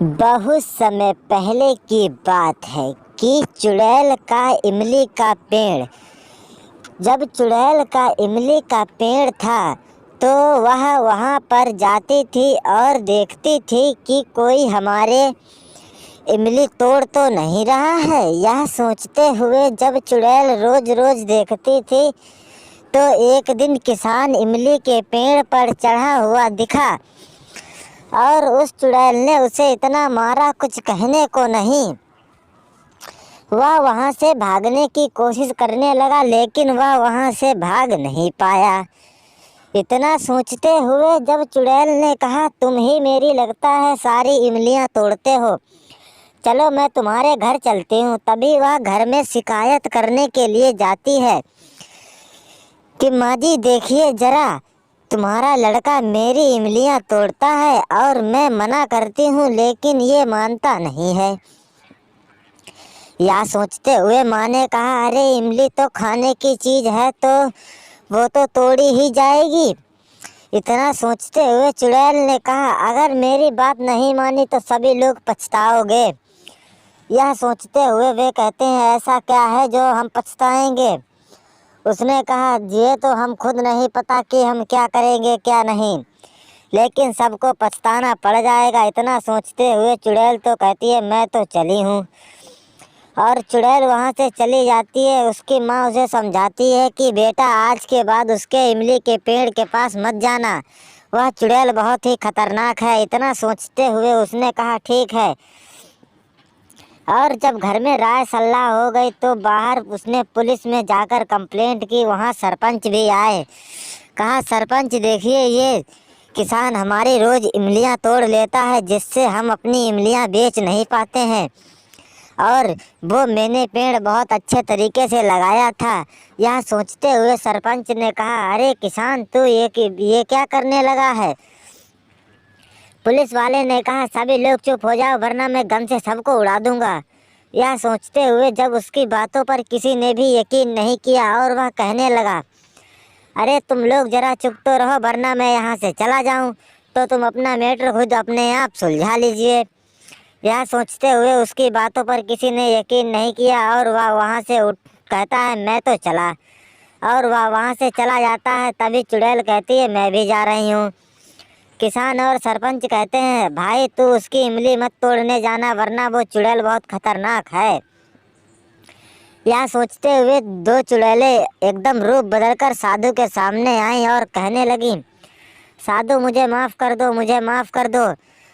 बहुत समय पहले की बात है कि चुड़ैल का इमली का पेड़ जब चुड़ैल का इमली का पेड़ था तो वह वहाँ पर जाती थी और देखती थी कि कोई हमारे इमली तोड़ तो नहीं रहा है। यह सोचते हुए जब चुड़ैल रोज रोज देखती थी तो एक दिन किसान इमली के पेड़ पर चढ़ा हुआ दिखा और उस चुड़ैल ने उसे इतना मारा कुछ कहने को नहीं। वह वहाँ से भागने की कोशिश करने लगा लेकिन वह वहाँ से भाग नहीं पाया। इतना सोचते हुए जब चुड़ैल ने कहा, तुम ही मेरी लगता है सारी इमलियाँ तोड़ते हो, चलो मैं तुम्हारे घर चलती हूँ। तभी वह घर में शिकायत करने के लिए जाती है कि माँ जी देखिए ज़रा, तुम्हारा लड़का मेरी इमलियाँ तोड़ता है और मैं मना करती हूँ लेकिन ये मानता नहीं है। यह सोचते हुए माँ ने कहा, अरे इमली तो खाने की चीज़ है तो वो तो तोड़ी ही जाएगी। इतना सोचते हुए चुड़ैल ने कहा, अगर मेरी बात नहीं मानी तो सभी लोग पछताओगे। यह सोचते हुए वे कहते हैं, ऐसा क्या है जो हम पछताएंगे। उसने कहा, ये तो हम खुद नहीं पता कि हम क्या करेंगे क्या नहीं, लेकिन सबको पछताना पड़ जाएगा। इतना सोचते हुए चुड़ैल तो कहती है, मैं तो चली हूँ। और चुड़ैल वहाँ से चली जाती है। उसकी माँ उसे समझाती है कि बेटा आज के बाद उसके इमली के पेड़ के पास मत जाना, वह चुड़ैल बहुत ही खतरनाक है। इतना सोचते हुए उसने कहा, ठीक है। और जब घर में राय सलाह हो गई तो बाहर उसने पुलिस में जाकर कंप्लेंट की। वहाँ सरपंच भी आए। कहा, सरपंच देखिए ये किसान हमारी रोज़ इमलियाँ तोड़ लेता है जिससे हम अपनी इमलियाँ बेच नहीं पाते हैं, और वो मैंने पेड़ बहुत अच्छे तरीके से लगाया था। यह सोचते हुए सरपंच ने कहा, अरे किसान तू ये क्या करने लगा है। पुलिस वाले ने कहा, सभी लोग चुप हो जाओ वरना मैं गन से सबको उड़ा दूंगा। यह सोचते हुए जब उसकी बातों पर किसी ने भी यकीन नहीं किया और वह कहने लगा, अरे तुम लोग ज़रा चुप तो रहो वरना मैं यहाँ से चला जाऊँ तो तुम अपना मैटर खुद अपने आप सुलझा लीजिए। यह सोचते हुए उसकी बातों पर किसी ने यकीन नहीं किया और वह वहाँ से उठ कहता है, मैं तो चला, और वह वहाँ से चला जाता है। तभी चुड़ैल कहती है, मैं भी जा रही हूँ। किसान और सरपंच कहते हैं, भाई तू उसकी इमली मत तोड़ने जाना वरना वो चुड़ैल बहुत खतरनाक है। यह सोचते हुए दो चुड़ैलें एकदम रूप बदलकर साधु के सामने आईं और कहने लगी, साधु मुझे माफ़ कर दो, मुझे माफ़ कर दो।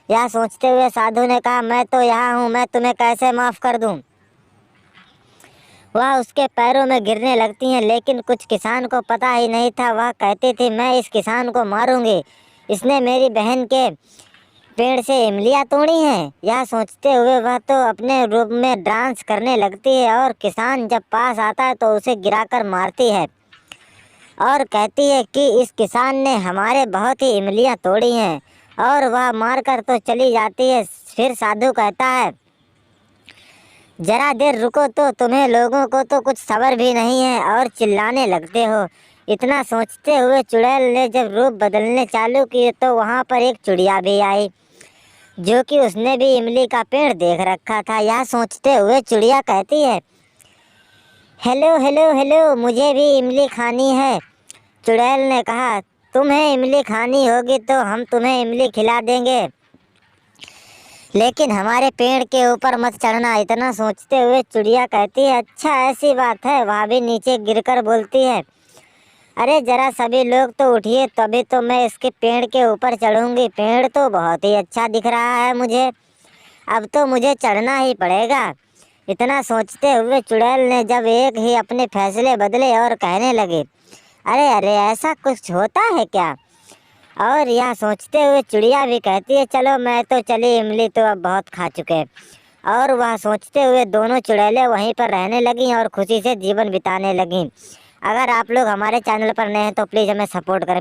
यह सोचते हुए साधु ने कहा, मैं तो यहाँ हूँ, मैं तुम्हें कैसे माफ़ कर दूँ। वह उसके पैरों में गिरने लगती हैं लेकिन कुछ किसान को पता ही नहीं था। वह कहती थी, मैं इस किसान को मारूंगी, इसने मेरी बहन के पेड़ से इमलियाँ तोड़ी हैं। यह सोचते हुए वह तो अपने रूप में डांस करने लगती है और किसान जब पास आता है तो उसे गिराकर मारती है और कहती है कि इस किसान ने हमारे बहुत ही इमलियाँ तोड़ी हैं, और वह मारकर तो चली जाती है। फिर साधु कहता है, जरा देर रुको तो, तुम्हें लोगों को तो कुछ सब्र भी नहीं है और चिल्लाने लगते हो। इतना सोचते हुए चुड़ैल ने जब रूप बदलने चालू किए तो वहाँ पर एक चिड़िया भी आई जो कि उसने भी इमली का पेड़ देख रखा था। यह सोचते हुए चिड़िया कहती है, हेलो हेलो हेलो, मुझे भी इमली खानी है। चुड़ैल ने कहा, तुम्हें इमली खानी होगी तो हम तुम्हें इमली खिला देंगे लेकिन हमारे पेड़ के ऊपर मत चढ़ना। इतना सोचते हुए चिड़िया कहती है, अच्छा ऐसी बात है। वह भी नीचे गिरकर बोलती है, अरे ज़रा सभी लोग तो उठिए तभी तो मैं इसके पेड़ के ऊपर चढ़ूँगी। पेड़ तो बहुत ही अच्छा दिख रहा है मुझे, अब तो मुझे चढ़ना ही पड़ेगा। इतना सोचते हुए चुड़ैल ने जब एक ही अपने फैसले बदले और कहने लगे, अरे अरे ऐसा कुछ होता है क्या। और यह सोचते हुए चिड़िया भी कहती है, चलो मैं तो चली, इमली तो अब बहुत खा चुके। और वह सोचते हुए दोनों चुड़ैलें वहीं पर रहने लगीं और खुशी से जीवन बिताने लगीं। अगर आप लोग हमारे चैनल पर नए हैं तो प्लीज़ हमें सपोर्ट करें।